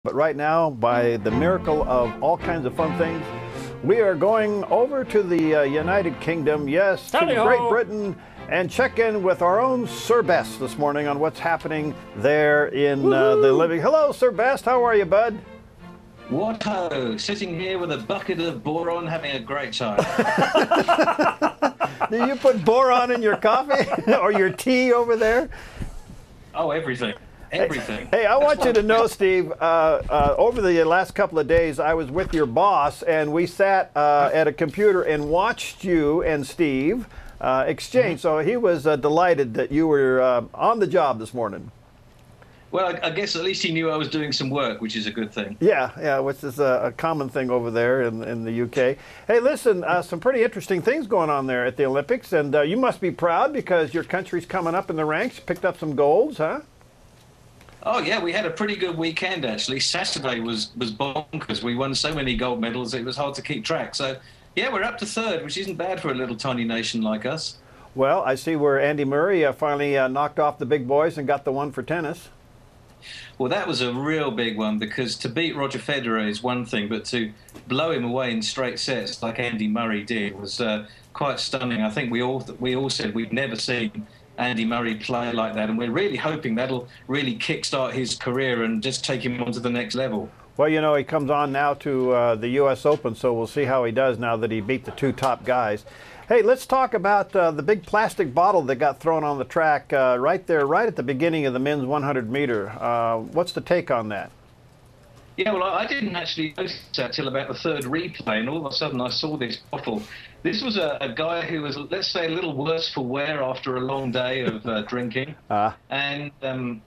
But right now, by the miracle of all kinds of fun things, we are going over to the United Kingdom, yes, to Great Britain, and check in with our own Sir Best this morning on what's happening there in the living. Hello, Sir Best. How are you, bud? What ho! Sitting here with a bucket of boron, having a great time. Do you put boron in your coffee or your tea over there? Oh, everything. Everything. Hey, I want you to know, Steve, over the last couple of days, I was with your boss, and we sat at a computer and watched you and Steve exchange. So he was delighted that you were on the job this morning. Well, I guess at least he knew I was doing some work, which is a good thing. Yeah, which is a common thing over there in the UK. Hey, listen, some pretty interesting things going on there at the Olympics, and you must be proud because your country's coming up in the ranks, picked up some golds, huh? Oh, yeah, we had a pretty good weekend, actually. Saturday was bonkers. We won so many gold medals, it was hard to keep track. So, yeah, we're up to third, which isn't bad for a little tiny nation like us. Well, I see where Andy Murray finally knocked off the big boys and got the one for tennis. Well, that was a real big one because to beat Roger Federer is one thing, but to blow him away in straight sets like Andy Murray did was quite stunning. I think we all said we'd never seen Andy Murray play like that, and we're really hoping that'll really kickstart his career and just take him on to the next level. Well, you know, he comes on now to the U.S. Open, so we'll see how he does now that he beat the two top guys. Hey, let's talk about the big plastic bottle that got thrown on the track right there, right at the beginning of the men's 100-meter. What's the take on that? Yeah, well, I didn't actually notice that till about the third replay, and all of a sudden I saw this bottle. This was a guy who was, let's say, a little worse for wear after a long day of drinking. And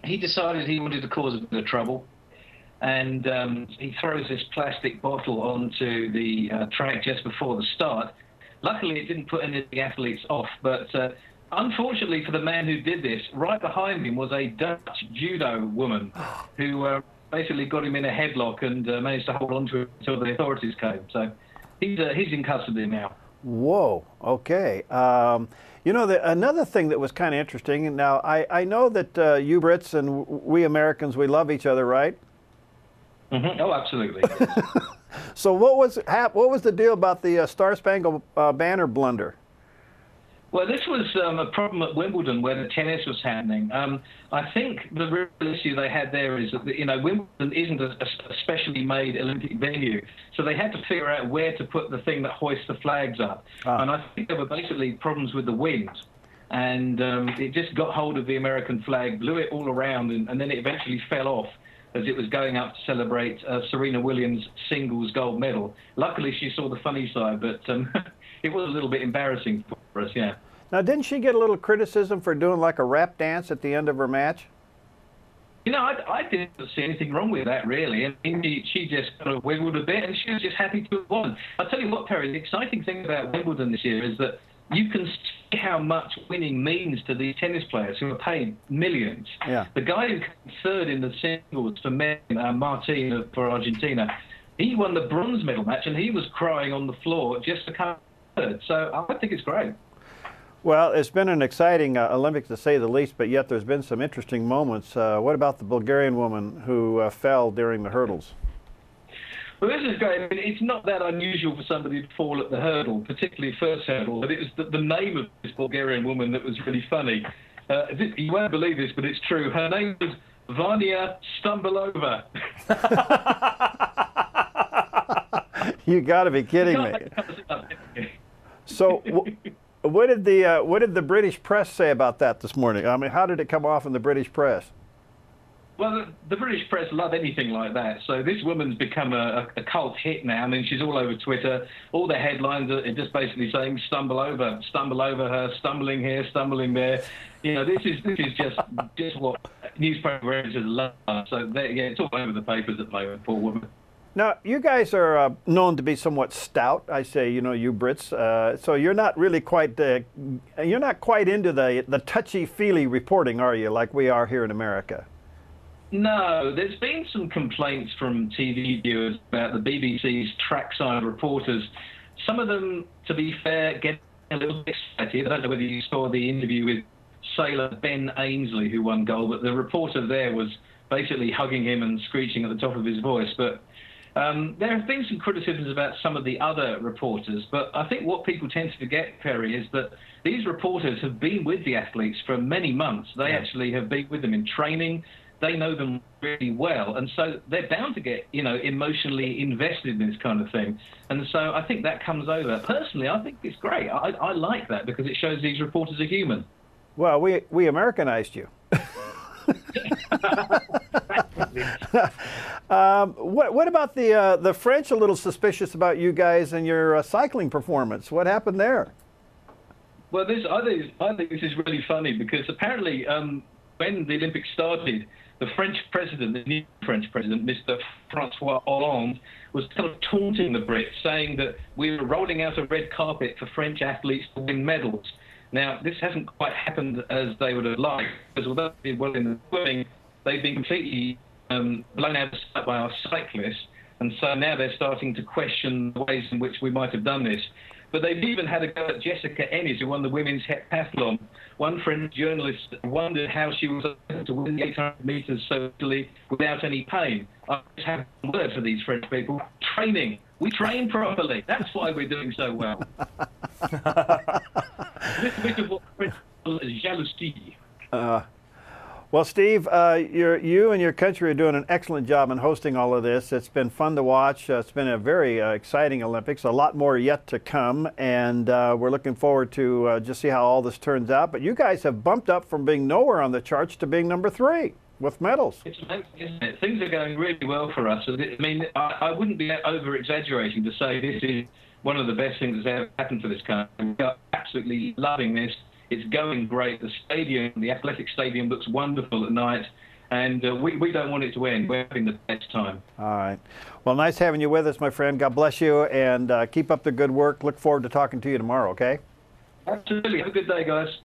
he decided he wanted to cause a bit of trouble. And he throws this plastic bottle onto the track just before the start. Luckily, it didn't put any of the athletes off, but unfortunately for the man who did this, right behind him was a Dutch judo woman who basically got him in a headlock and managed to hold on to it until the authorities came. So he's in custody now. Whoa, okay. You know, another thing that was kind of interesting, now I know that you Brits and we Americans, we love each other, right? Mm-hmm. Oh, absolutely. So what was the deal about the Star Spangled Banner Blunder? Well, this was a problem at Wimbledon where the tennis was happening. I think the real issue they had there is that, you know, Wimbledon isn't a specially made Olympic venue, so they had to figure out where to put the thing that hoists the flags up. And I think there were basically problems with the wind. And it just got hold of the American flag, blew it all around, and then it eventually fell off as it was going up to celebrate Serena Williams' singles gold medal. Luckily, she saw the funny side, but it was a little bit embarrassing for us, yeah. Now, didn't she get a little criticism for doing like a rap dance at the end of her match? You know, I didn't see anything wrong with that, really. I mean, she just kind of wiggled a bit, and she was just happy to have won. I'll tell you what, Perry, the exciting thing about Wimbledon this year is that you can see how much winning means to these tennis players who are paid millions. Yeah. The guy who came third in the singles for men, Martin for Argentina, he won the bronze medal match, and he was crying on the floor just to come third. So I think it's great. Well, it's been an exciting Olympics to say the least, but yet there's been some interesting moments. What about the Bulgarian woman who fell during the hurdles? Well, this is great. I mean, it's not that unusual for somebody to fall at the hurdle, particularly first hurdle, but it was the name of this Bulgarian woman that was really funny. You won't believe this, but it's true. Her name was Vania Stambolova. You got to be kidding me. So, what did the British press say about that this morning? I mean, how did it come off in the British press? Well, the British press love anything like that. So this woman's become a cult hit now. I mean, she's all over Twitter. All the headlines are just basically saying stumble over her, stumbling here, stumbling there. You know, this is just what newspaper editors love. So yeah, it's all over the papers at the moment. Poor woman. Now, you guys are known to be somewhat stout. I say, you know, you Brits. So you're not really quite you're not quite into the touchy-feely reporting, are you? Like we are here in America. No, there's been some complaints from TV viewers about the BBC's trackside reporters. Some of them, to be fair, get a little bit excited. I don't know whether you saw the interview with sailor Ben Ainsley, who won gold, but the reporter there was basically hugging him and screeching at the top of his voice. But there have been some criticisms about some of the other reporters, but I think what people tend to forget, Perry, is that these reporters have been with the athletes for many months. They actually have been with them in training. They know them really well, and so they're bound to get, emotionally invested in this kind of thing. And so I think that comes over. Personally, I think it's great. I like that because it shows these reporters are human. Well, we Americanized you. What about the French? A little suspicious about you guys and your cycling performance. What happened there? Well, I think this is really funny because apparently when the Olympics started, the French president, the new French president, Mr. Francois Hollande, was kind of taunting the Brits, saying that we were rolling out a red carpet for French athletes to win medals. Now, this hasn't quite happened as they would have liked, because although they did well in the swimming, they've been completely blown out of sight by our cyclists, and so now they're starting to question the ways in which we might have done this. But they've even had a go at Jessica Ennis, who won the women's heptathlon. One French journalist wondered how she was able to win the 800 meters so easily without any pain. I just have one word for these French people: training. We train properly. That's why we're doing so well. A little bit of what French call jalousie. Well, Steve, you and your country are doing an excellent job in hosting all of this. It's been fun to watch. It's been a very exciting Olympics. A lot more yet to come, and we're looking forward to just see how all this turns out. But you guys have bumped up from being nowhere on the charts to being #3 with medals. It's amazing, isn't it? Things are going really well for us. I mean, I wouldn't be over-exaggerating to say this is one of the best things that's ever happened for this country. We are absolutely loving this. It's going great. The stadium, the athletic stadium, looks wonderful at night, and we don't want it to end. We're having the best time. All right. Well, nice having you with us, my friend. God bless you, and keep up the good work. Look forward to talking to you tomorrow, okay? Absolutely. Have a good day, guys.